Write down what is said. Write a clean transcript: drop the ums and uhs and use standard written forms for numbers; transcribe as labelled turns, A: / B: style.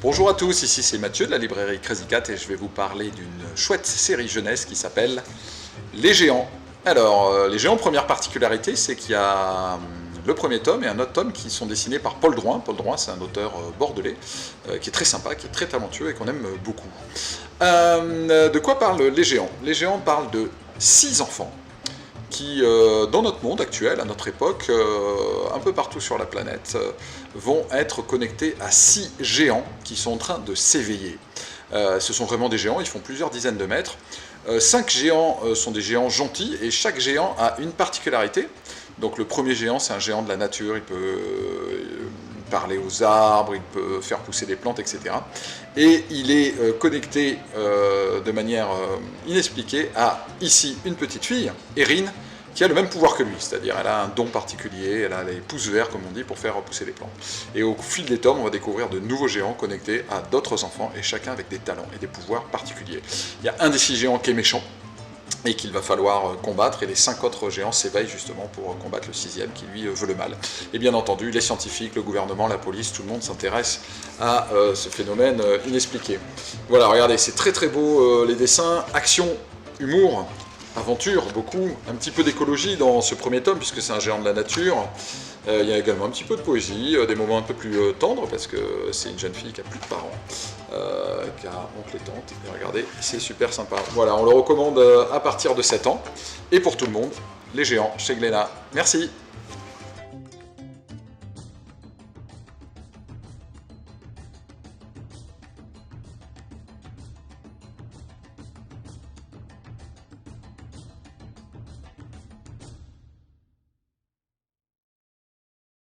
A: Bonjour à tous, ici c'est Mathieu de la librairie Crazy Cat et je vais vous parler d'une chouette série jeunesse qui s'appelle Les Géants. Alors, Les Géants, première particularité, c'est qu'il y a le premier tome et un autre tome qui sont dessinés par Paul Drouin. Paul Drouin, c'est un auteur bordelais qui est très sympa, qui est très talentueux et qu'on aime beaucoup. De quoi parlent Les Géants? Les Géants parlent de 6 enfants qui, dans notre monde actuel, à notre époque, un peu partout sur la planète, vont être connectés à 6 géants qui sont en train de s'éveiller. Ce sont vraiment des géants, ils font plusieurs dizaines de mètres. 5 géants sont des géants gentils, et chaque géant a une particularité. Donc le premier géant, c'est un géant de la nature, il peut parler aux arbres, il peut faire pousser des plantes, etc. Et il est connecté de manière inexpliquée à, ici, une petite fille, Erin, qui a le même pouvoir que lui, c'est-à-dire elle a un don particulier, elle a les pouces verts, comme on dit, pour faire pousser les plantes. Et au fil des tomes, on va découvrir de nouveaux géants connectés à d'autres enfants, et chacun avec des talents et des pouvoirs particuliers. Il y a un des 6 géants qui est méchant, et qu'il va falloir combattre, et les 5 autres géants s'éveillent justement pour combattre le 6e qui lui veut le mal. Et bien entendu, les scientifiques, le gouvernement, la police, tout le monde s'intéresse à ce phénomène inexpliqué. Voilà, regardez, c'est très très beau, les dessins, action, humour, aventure, beaucoup, un petit peu d'écologie dans ce premier tome, puisque c'est un géant de la nature. Il y a également un petit peu de poésie, des moments un peu plus tendres, parce que c'est une jeune fille qui a plus de parents, qui a oncle et tante, et regardez, c'est super sympa. Voilà, on le recommande à partir de 7 ans, et pour tout le monde, Les Géants, chez Glénat. Merci.